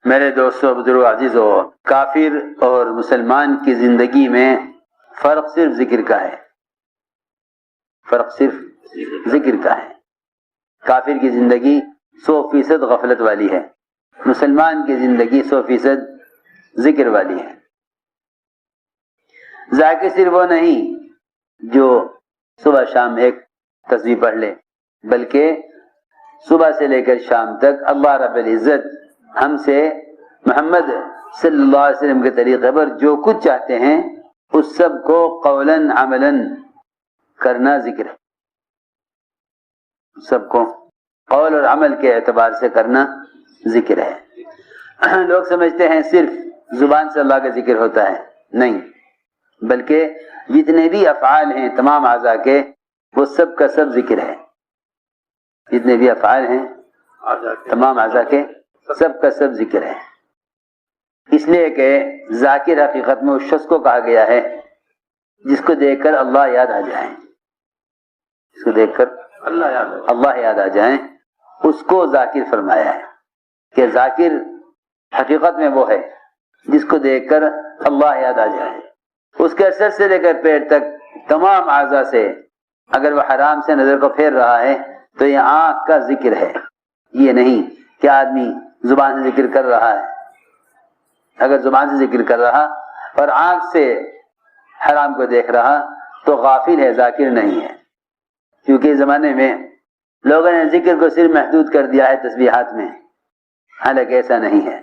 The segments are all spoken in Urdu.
میرے دوستو بزرگ عزیزو، کافر اور مسلمان کی زندگی میں فرق صرف ذکر کا ہے، فرق صرف ذکر کا ہے۔ کافر کی زندگی 100% غفلت والی ہے، مسلمان کی زندگی 100% ذکر والی ہے۔ ذاکر صرف وہ نہیں جو صبح شام ایک تسبیح پڑھ لے، بلکہ صبح سے لے کر شام تک اللہ رب العزت ہم سے محمد صلی اللہ علیہ وسلم کے طریقے پر جو کچھ چاہتے ہیں اس سب کو قولاً عملاً کرنا ذکر ہے، سب کو قول اور عمل کے اعتبار سے کرنا ذکر ہے۔ لوگ سمجھتے ہیں صرف زبان سے اللہ کا ذکر ہوتا ہے، نہیں، بلکہ جتنے بھی افعال ہیں تمام اعضاء کے وہ سب کا سب ذکر ہے۔ جتنے بھی افعال ہیں تمام اعضاء کے سب کا سب ذکر ہے، اس لیے کہ ذاکر حقیقت میں اس شخص کو کہا گیا ہے جس کو دیکھ کر اللہ یاد آ جائیں، جس کو دیکھ کر اللہ یاد آ جائیں، اس کو ذاکر فرمایا ہے کہ ذاکر حقیقت میں وہ ہے جس کو دیکھ کر اللہ یاد آ جائے۔ اس کے سر سے لے کر پیر تک تمام اعضاء سے اگر وہ حرام سے نظر کو پھیر رہا ہے تو یہ آنکھ کا ذکر ہے، یہ نہیں کہ آدمی زبان سے ذکر کر رہا ہے۔ اگر زبان سے ذکر کر رہا اور آنکھ سے حرام کو دیکھ رہا تو غافل ہے، ذاکر نہیں ہے۔ کیونکہ اس زمانے میں لوگوں نے ذکر کو صرف محدود کر دیا ہے تسبیحات میں، حالانکہ ایسا نہیں ہے۔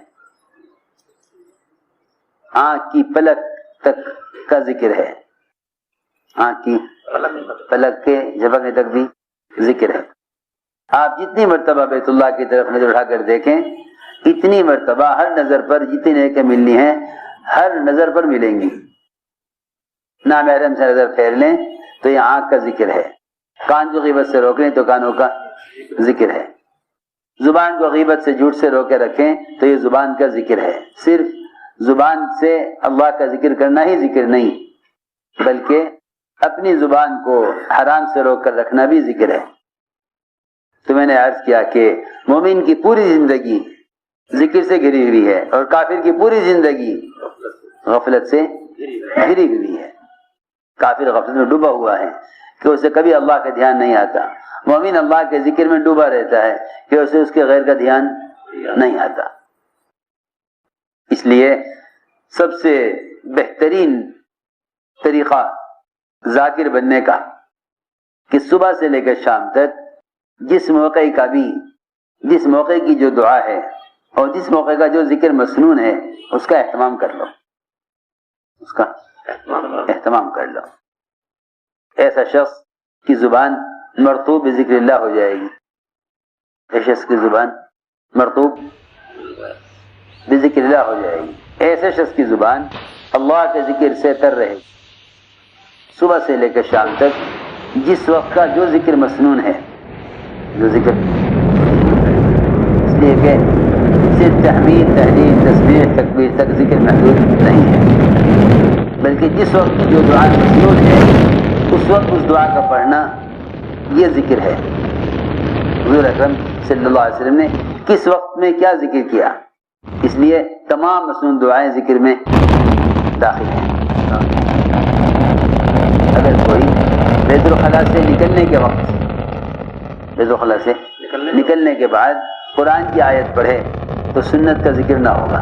آنکھ کی پلک تک کا ذکر ہے، آنکھ کی پلک کے جھپکنے تک بھی ذکر ہے۔ آپ جتنی مرتبہ بیت اللہ کی طرف نظر اٹھا کر دیکھیں، اتنی مرتبہ ہر نظر پر جتنی نیکیاں ملنی ہیں ہر نظر پر ملیں گی۔ نامحرم سے نظر پھیر لیں تو یہ آنکھ کا ذکر ہے، کان کو غیبت سے روک لیں تو کانوں کا ذکر ہے، زبان کو غیبت سے جھوٹ سے روکے رکھیں تو یہ زبان کا ذکر ہے۔ صرف زبان سے اللہ کا ذکر کرنا ہی ذکر نہیں، بلکہ اپنی زبان کو حرام سے روک کر رکھنا بھی ذکر ہے۔ تو میں نے عرض کیا کہ مومن کی پوری زندگی ذکر سے گھری ہوئی ہے اور کافر کی پوری زندگی غفلت سے گھری ہوئی ہے۔ کافر غفلت میں ڈوبا ہوا ہے کہ اسے کبھی اللہ کا دھیان نہیں آتا، مومن اللہ کے ذکر میں ڈوبا رہتا ہے کہ اسے اس کے غیر کا دھیان نہیں آتا۔ اس لیے سب سے بہترین طریقہ ذاکر بننے کا کہ صبح سے لے کر شام تک جس موقع کی جو دعا ہے اور جس موقع کا جو ذکر مسنون ہے اس کا اہتمام کر لو، اس کا اہتمام کر لو۔ ایسا شخص کی زبان مرطوب بذکر اللہ ہو جائے گی، ایسے شخص کی زبان مرطوب بذکر اللہ ہو جائے گی، ایسے شخص کی زبان اللہ کے ذکر سے تر رہے گی صبح سے لے کر شام تک۔ جس وقت کا جو ذکر مسنون ہے، جو ذکر، اس لیے کہ صرف تحمید، تحلیل، تسبیح، تکبیر تک ذکر محدود نہیں ہے، بلکہ جس وقت جو دعا مسنون ہے اس وقت اس دعا کا پڑھنا یہ ذکر ہے۔ حضور اکرم صلی اللہ علیہ وسلم نے کس وقت میں کیا ذکر کیا، اس لیے تمام مسنون دعائیں ذکر میں داخل ہیں۔ اگر کوئی بیت الخلاء سے نکلنے کے وقت، بیت الخلاء سے نکلنے کے بعد قرآن کی آیت پڑھے تو سنت کا ذکر نہ ہوگا،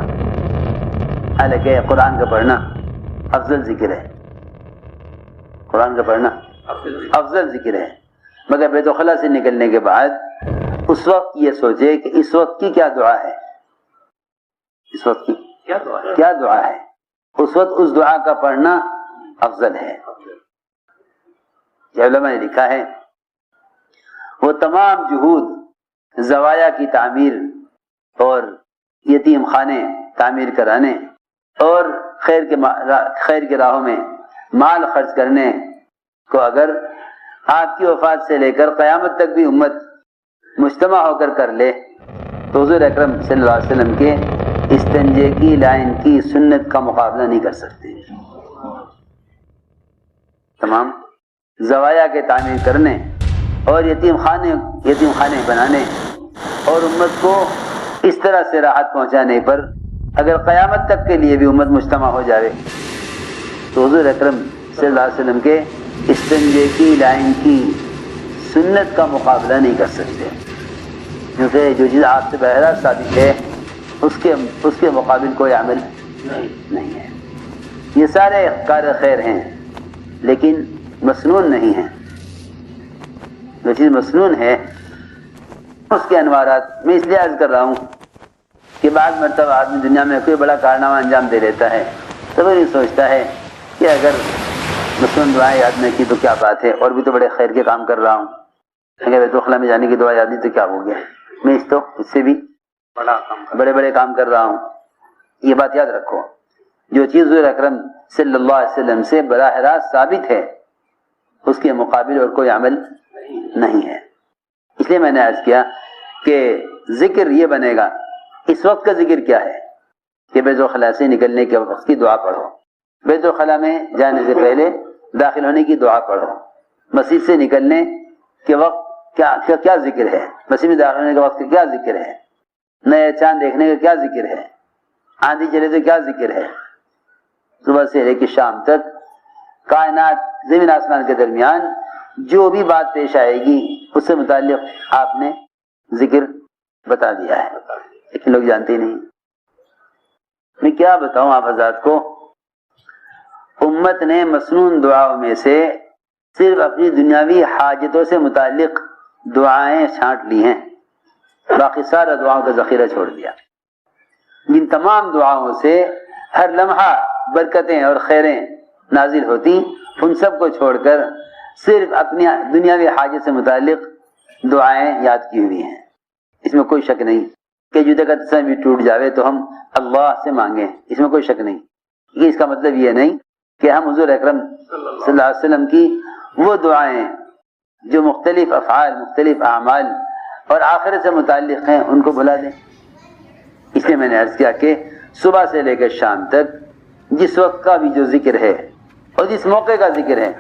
حالانکہ قرآن کا پڑھنا افضل ذکر ہے، قرآن کا پڑھنا افضل ذکر ہے۔ مگر بیت الخلاء سے نکلنے کے بعد اس وقت یہ سوچے کہ اس وقت کی کیا دعا ہے، اس وقت کی کیا دعا ہے، اس وقت اس دعا کا پڑھنا افضل ہے۔ یہ علماء نے لکھا ہے وہ تمام جہود زوایا کی تعمیر اور یتیم خانے تعمیر کرانے اور خیر کے راہوں میں مال خرچ کرنے کو اگر آپ کی وفات سے لے کر قیامت تک بھی امت مجتمع ہو کر لے تو حضور اکرم صلی اللہ علیہ وسلم کے استنجے کی لائن کی سنت کا مقابلہ نہیں کر سکتے۔ تمام زوایا کے تعمیر کرنے اور یتیم خانے بنانے اور امت کو اس طرح سے راحت پہنچانے پر اگر قیامت تک کے لیے بھی امت مجتمع ہو جائے تو حضور اکرم صلی اللہ علیہ وسلم کے استنجے کی لائن کی سنت کا مقابلہ نہیں کر سکتے، کیونکہ جو چیز آپ سے بہرا ثابت ہے اس کے مقابل کوئی عمل نہیں ہے۔ یہ سارے کار خیر ہیں لیکن مسنون نہیں ہیں۔ جو چیز مسنون ہے اس کے انوارات، میں اس لیے عرض کر رہا ہوں کہ بعض مرتبہ آدمی دنیا میں کوئی بڑا کارنامہ انجام دے لیتا ہے تو وہ یہ سوچتا ہے کہ اگر مسنون دعائیں یاد نہیں کی تو کیا بات ہے، اور بھی تو بڑے خیر کے کام کر رہا ہوں، اگر بیت الخلاء میں جانے کی دعا یاد نہیں تو کیا ہو گیا، میں اس سے بھی بڑے کام کر رہا ہوں۔ یہ بات یاد رکھو، جو چیز حضور اکرم صلی اللہ علیہ وسلم سے براہ راست ثابت ہے اس کے مقابل اور کوئی عمل نہیں ہے۔ اس لیے میں نے عرض کیا کہ ذکر یہ بنے گا، اس وقت کا ذکر کیا ہے کہ بیت الخلاء سے نکلنے کے وقت کی دعا پڑھو، بیت الخلاء میں جانے سے پہلے داخل ہونے کی دعا پڑھو، مسجد سے نکلنے کے وقت کیا ذکر ہے، مسجد میں داخل ہونے کے وقت کیا ذکر ہے، نئے چاند دیکھنے کا کیا ذکر ہے، آندھی چلے تو کیا ذکر ہے، صبح سے لے کے شام تک کائنات زمین آسمان کے درمیان جو بھی بات پیش آئے گی اس سے متعلق آپ نے ذکر بتا دیا ہے، لیکن لوگ جانتے نہیں۔ میں کیا بتاؤں آپ حضرات کو، امت نے مسنون دعاؤں میں سے صرف اپنی دنیاوی حاجتوں سے متعلق دعائیں چھانٹ لی ہیں، باقی سارا دعاؤں کا ذخیرہ چھوڑ دیا۔ جن تمام دعاؤں سے ہر لمحہ برکتیں اور خیریں نازل ہوتی، ان سب کو چھوڑ کر صرف اپنی دنیاوی حاجت سے متعلق دعائیں یاد کی ہوئی ہیں۔ اس میں کوئی شک نہیں کہ جوتے کا تسمہ بھی ٹوٹ جاوے تو ہم اللہ سے مانگیں، اس میں کوئی شک نہیں۔ یہ اس کا مطلب یہ نہیں کہ ہم حضور اکرم صلی اللہ علیہ وسلم کی وہ دعائیں جو مختلف افعال، مختلف اعمال اور آخرت سے متعلق ہیں ان کو بھلا دیں۔ اس لیے میں نے عرض کیا کہ صبح سے لے کر شام تک جس وقت کا بھی جو ذکر ہے اور جس موقع کا ذکر ہے،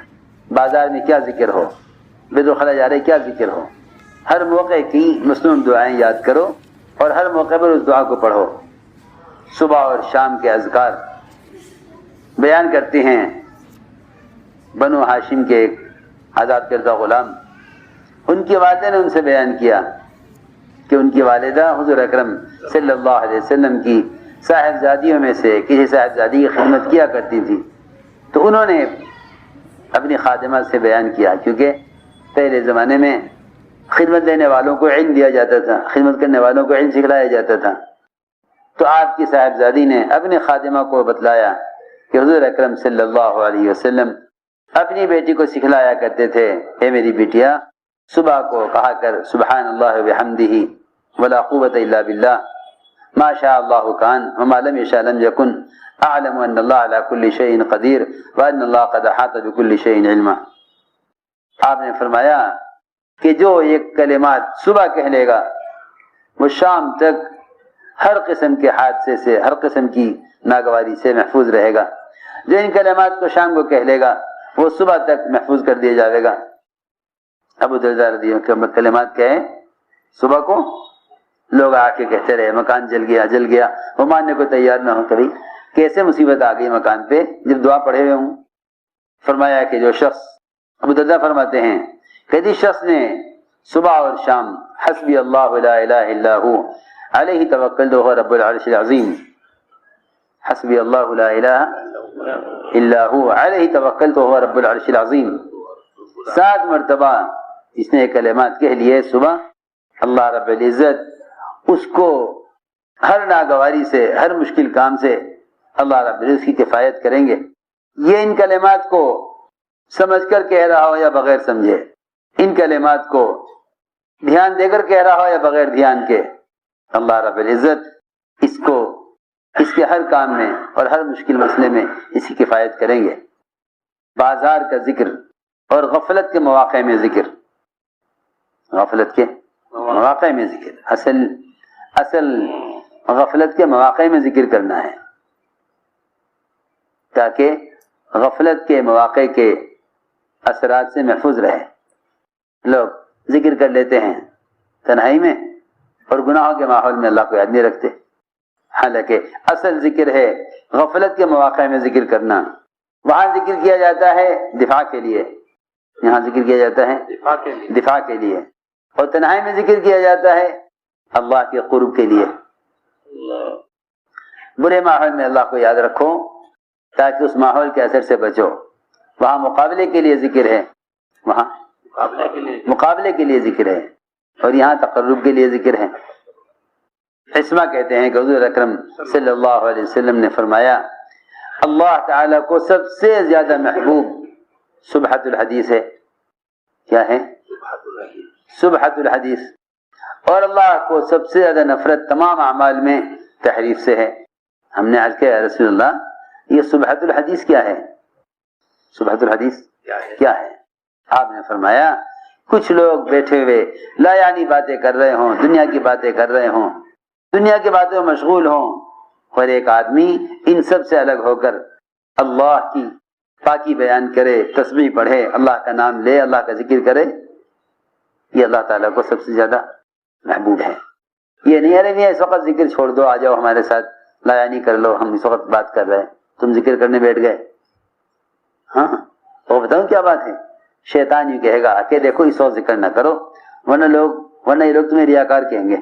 بازار میں کیا ذکر ہو، بیت الخلاء جا رہے کیا ذکر ہو، ہر موقع کی مسنون دعائیں یاد کرو اور ہر موقع پر اس دعا کو پڑھو۔ صبح اور شام کے اذکار بیان کرتے ہیں بنو ہاشم کے ایک آزاد کردہ غلام، ان کی والدہ نے ان سے بیان کیا کہ ان کی والدہ حضور اکرم صلی اللہ علیہ وسلم کی صاحبزادیوں میں سے کسی صاحبزادی کی خدمت کیا کرتی تھی، تو انہوں نے اپنی خادمہ سے بیان کیا، کیونکہ پہلے زمانے میں خدمت دینے والوں کو علم دیا جاتا تھا، خدمت کرنے والوں کو علم سکھلایا جاتا تھا، تو آپ کی صاحبزادی نے اپنی خادمہ کو بتلایا کہ حضور اکرم صلی اللہ علیہ وسلم اپنی بیٹی کو سکھلایا کرتے تھے، اے میری بیٹیا صبح کو کہا کر سبحان اللہ وبحمدہ ولا قوت الا باللہ ما شاء اللہ کان وما لم یشاء لم یکن اعلم ان اللہ علی کل شیء قدیر وان اللہ قد احاط بکل شیء علما۔ آپ نے فرمایا کہ جو یہ کلمات صبح کہہ لے گا وہ شام تک ہر قسم کے حادثے سے، ہر قسم کی ناگواری سے محفوظ رہے گا، جو ان کلمات کو شام کو کہہ لے گا وہ صبح تک محفوظ کر دیا جائے گا۔ ابو درداء رضی اللہ عنہ کلمات کہے صبح کو، لوگ آ کے کہتے رہے مکان جل گیا، وہ ماننے کو تیار نہ ہو، کبھی کیسے مصیبت آ گئی مکان پہ جب دعا پڑھے ہوئے ہوں۔ فرمایا کہ جو شخص، ابو درداء فرماتے ہیں کہ جس شخص نے صبح اور شام حسبی اللہ لا الہ الا ہو علیہ توکلت وهو رب العرش العظیم، حسبی اللہ لا الہ الا ہو علیہ توکلت وهو رب العرش العظیم 7 مرتبہ اس نے کلمات کہہ لیے صبح، اللہ رب العزت اس کو ہر ناگواری سے، ہر مشکل کام سے اللہ رب العزت کی کفایت کریں گے۔ یہ ان کلمات کو سمجھ کر کہہ رہا ہو یا بغیر سمجھے، ان کلمات کو دھیان دے کر کہہ رہا ہو یا بغیر دھیان کے، اللہ رب العزت اس کو اس کے ہر کام میں اور ہر مشکل مسئلے میں اس کی کفایت کریں گے۔ بازار کا ذکر اور غفلت کے مواقع میں ذکر، غفلت کے مواقع میں ذکر، اصل غفلت کے مواقع میں ذکر کرنا ہے تاکہ غفلت کے مواقع کے اثرات سے محفوظ رہے۔ لوگ ذکر کر لیتے ہیں تنہائی میں، اور گناہوں کے ماحول میں اللہ کو یاد نہیں رکھتے. حالانکہ اصل ذکر ہے غفلت کے مواقع میں ذکر کرنا. وہاں ذکر کیا جاتا ہے دفاع کے لیے, یہاں ذکر کیا جاتا ہے دفاع کے لیے, اور تنہائی میں ذکر کیا جاتا ہے اللہ کے قرب کے لیے. برے ماحول میں اللہ کو یاد رکھو تاکہ اس ماحول کے اثر سے بچو. وہاں مقابلے کے لیے ذکر ہے, وہاں مقابلے کے لیے ذکر ہے, اور یہاں تقرب کے لیے ذکر ہے. عصمہ کہتے ہیں کہ حضور اکرم صلی اللہ علیہ وسلم نے فرمایا اللہ تعالیٰ کو سب سے زیادہ محبوب سبحۃ الحدیث ہے. کیا ہے؟ سبحۃ الحدیث. اور اللہ کو سب سے زیادہ نفرت تمام اعمال میں تحریف سے ہے. ہم نے عرض کیا یا رسول اللہ یہ سبحۃ الحدیث کیا ہے؟ سبحۃ الحدیث کیا ہے؟ آپ نے فرمایا کچھ لوگ بیٹھے ہوئے لا یعنی باتیں کر رہے ہوں, دنیا کی باتیں کر رہے ہوں, دنیا کی باتوں میں مشغول ہوں, اور ایک آدمی ان سب سے الگ ہو کر اللہ کی پاکی بیان کرے, تسبیح پڑھے, اللہ کا نام لے, اللہ کا ذکر کرے, یہ اللہ تعالیٰ کو سب سے زیادہ محبوب ہے. یہ نہیں ارے نہیں اس وقت ذکر چھوڑ دو, آ جاؤ ہمارے ساتھ لا یعنی کر لو, ہم اس وقت بات کر رہے ہیں, تم ذکر کرنے بیٹھ گئے. ہاں تو بتاؤں کیا بات ہے؟ شیطان یہ کہے گا کہ دیکھو اس وقت ذکر نہ کرو ورنہ یہ لوگ تمہیں ریاکار کہیں گے.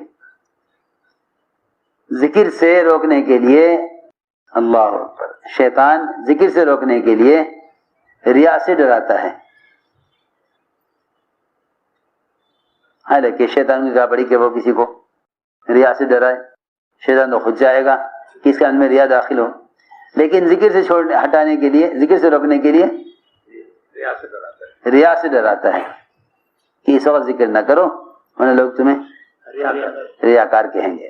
ذکر سے روکنے کے لیے اللہ اکبر, شیطان ذکر سے روکنے کے لیے ریا سے ڈراتا ہے. حالانکہ شیطان کی کیا پڑی کہ وہ کسی کو ریا سے ڈرائے, شیطان تو خود چاہے گا کہ اس کے اندر میں ریا داخل ہو, لیکن ذکر سے ہٹانے کے لیے, ذکر سے روکنے کے لیے ریا سے ڈراتا ہے کہ اس وقت ذکر نہ کرو ورنہ لوگ تمہیں ریاکار کہیں گے.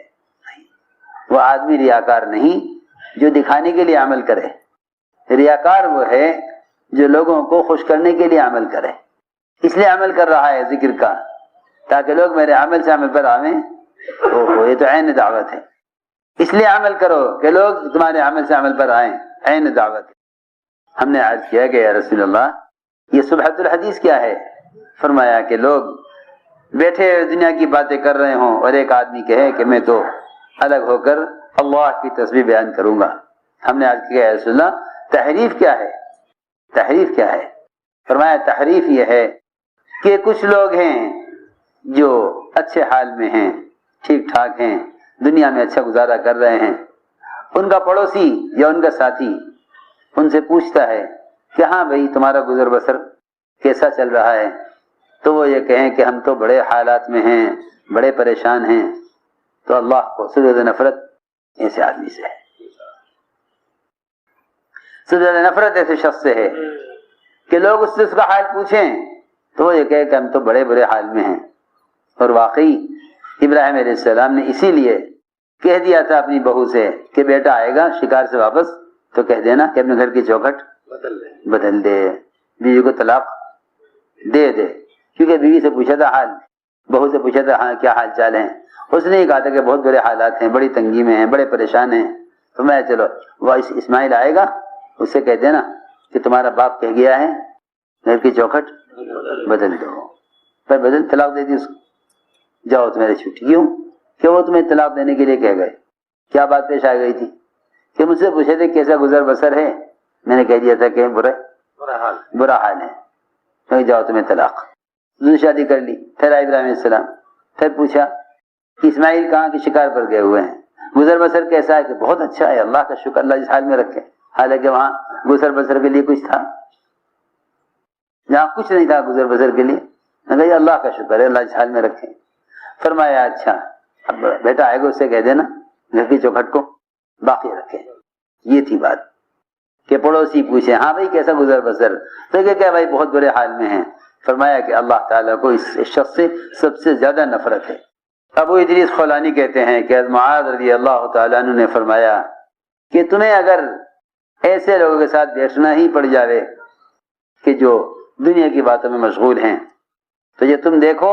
وہ آدمی ریاکار نہیں جو دکھانے کے لیے عمل کرے, ریاکار وہ ہے جو لوگوں کو خوش کرنے کے لیے عمل کرے. اس لیے عمل کر رہا ہے ذکر کا تاکہ لوگ میرے عمل سے عمل پر آویں. یہ تو عین دعوت ہے. اس لیے عمل کرو کہ لوگ تمہارے عمل سے عمل پر آئیں, عین دعوت ہے. ہم نے عرض کیا کہ یا رسول اللہ یہ سبحۃ الحدیث کیا ہے؟ فرمایا کہ لوگ بیٹھے دنیا کی باتیں کر رہے ہوں اور ایک آدمی کہے کہ میں تو الگ ہو کر اللہ کی تسبیح بیان کروں گا. ہم نے عرض کیا یا رسول اللہ تحریف کیا ہے؟ تحریف کیا ہے؟ فرمایا تحریف یہ ہے کہ کچھ لوگ ہیں جو اچھے حال میں ہیں, ٹھیک ٹھاک ہیں, دنیا میں اچھا گزارا کر رہے ہیں, ان کا پڑوسی یا ان کا ساتھی ان سے پوچھتا ہے کہ ہاں بھائی تمہارا گزر بسر کیسا چل رہا ہے, تو وہ یہ کہیں کہ ہم تو بڑے حالات میں ہیں, بڑے پریشان ہیں. تو اللہ کو سب سے زیادہ نفرت ایسے آدمی سے ہے, سب سے زیادہ نفرت ایسے شخص سے ہے کہ لوگ اس سے اس کا حال پوچھیں تو وہ یہ کہے کہ ہم تو بڑے برے حال میں ہیں. اور واقعی ابراہیم علیہ السلام نے اسی لیے کہہ دیا تھا اپنی بہو سے کہ بیٹا آئے گا شکار سے واپس تو کہہ دینا کہ اپنے گھر کی چوکھٹ بدل دے, بیوی کو طلاق دے دے. کیونکہ بیوی سے پوچھا تھا حال, بہو سے پوچھا تھا ہاں کیا حال چال ہیں, اس نے یہ کہا تھا کہ بہت برے حالات ہیں, بڑی تنگی میں ہیں, بڑے پریشان ہیں. تو میں چلو وہ اسماعیل آئے گا اس سے کہہ دینا کہ تمہارا باپ کہہ گیا ہے گھر کی چوکھٹ بدل دو. پر بدل طلاق دے دی اس کو, جاؤ تمہاری چھٹی. کیوں کہ وہ تمہیں طلاق دینے کے لیے کہہ گئے. کیا بات پیش آ گئی تھی کہ مجھ سے پوچھے تھے کیسا گزر بسر ہے, میں نے کہہ دیا تھا کہ برا حال ہے, تو جاؤ تمہیں طلاق. دوسری شادی کر لی, پھر آئے ابراہیم علیہ السلام, پھر پوچھا کہ اسماعیل کہاں کی شکار پر گئے ہوئے ہیں, گزر بسر کیسا ہے؟ کہ بہت اچھا ہے, اللہ کا شکر, اللہ جس حال میں رکھے. حالانکہ وہاں گزر بسر کے لیے کچھ تھا, جہاں کچھ نہیں تھا گزر بسر کے لیے. میں کہا اللہ کا شکر ہے, اللہ جس حال میں رکھے. فرمایا اچھا اب بیٹا آئے گا اس سے کہہ دینا گھر کی چوکھٹ کو باقی رکھے. یہ تھی بات کہ پڑوسی پوچھے ہاں بھائی کیسا گزر بسر, تو کہ بھائی بہت برے حال میں ہیں. فرمایا کہ اللہ تعالیٰ کو اس شخص سے سب سے زیادہ نفرت ہے. ابو ادریس خولانی کہتے ہیں کہ معاذ رضی اللہ تعالیٰ عنہ نے فرمایا کہ تمہیں اگر ایسے لوگوں کے ساتھ بیٹھنا ہی پڑ جاوے کہ جو دنیا کی باتوں میں مشغول ہیں, تو یہ تم دیکھو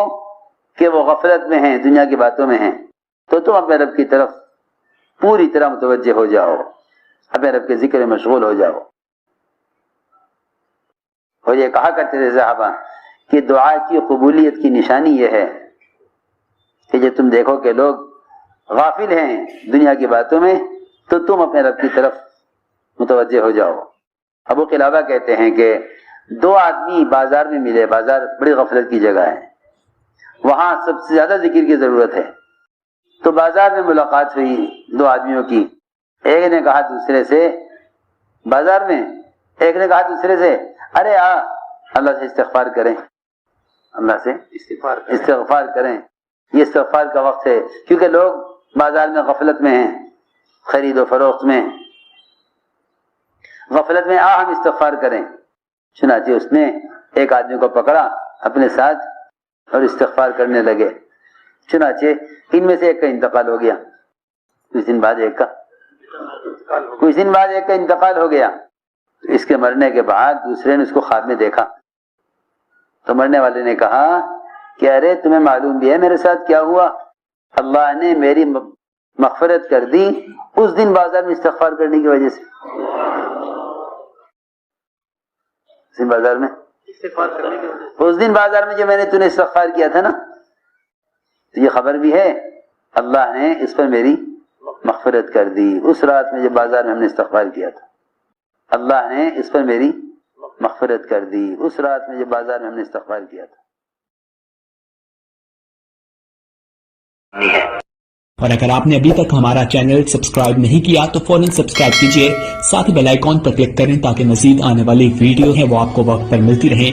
کہ وہ غفلت میں ہیں, دنیا کی باتوں میں ہیں, تو تم اپنے رب کی طرف پوری طرح متوجہ ہو جاؤ, اپنے رب کے ذکر میں مشغول ہو جاؤ. اور یہ کہا کرتے تھے صحابہ کہ دعا کی قبولیت کی نشانی یہ ہے کہ جب تم دیکھو کہ لوگ غافل ہیں دنیا کی باتوں میں تو تم اپنے رب کی طرف متوجہ ہو جاؤ۔ ابو قلابہ کہتے ہیں کہ دو آدمی بازار میں ملے، بازار بڑی غفلت کی جگہ ہے، وہاں سب سے زیادہ ذکر کی ضرورت ہے، تو بازار میں ملاقات ہوئی دو آدمیوں کی، ایک نے کہا دوسرے سے، بازار میں ایک نے کہا دوسرے سے ارے اللہ سے استغفار کریں، اللہ سے استغفار کریں، یہ استغفار کا وقت ہے، کیونکہ لوگ بازار میں غفلت میں ہیں، خرید و فروخت میں غفلت میں، ہم استغفار کریں۔ چنانچہ اس نے ایک آدمی کو پکڑا اپنے ساتھ اور استغفار کرنے لگے، چنانچہ ان میں سے ایک کا انتقال ہو گیا، کچھ دن بعد ایک کا انتقال ہو گیا۔ اس کے مرنے کے بعد دوسرے نے اس کو خواب میں دیکھا، تو مرنے والے نے کہا کہ ارے تمہیں معلوم بھی ہے میرے ساتھ کیا ہوا؟ اللہ نے میری مغفرت کر دی اس دن بازار میں استغفار کرنے کی وجہ سے، اس دن بازار میں جو میں نے تُو نے استغفار کیا تھا نا، تو یہ خبر بھی ہے اللہ نے اس پر میری مغفرت کر دی، اس رات میں جب بازار میں ہم نے استغفار کیا تھا اللہ نے اس پر میری مغفرت کر دی، اس رات میں جب بازار میں ہم نے استغفار کیا تھا۔ اور اگر آپ نے ابھی تک ہمارا چینل سبسکرائب نہیں کیا تو فوراً سبسکرائب کیجئے، ساتھ ہی بیل آئیکن پر کلک کریں تاکہ مزید آنے والی ویڈیو ہے وہ آپ کو وقت پر ملتی رہیں۔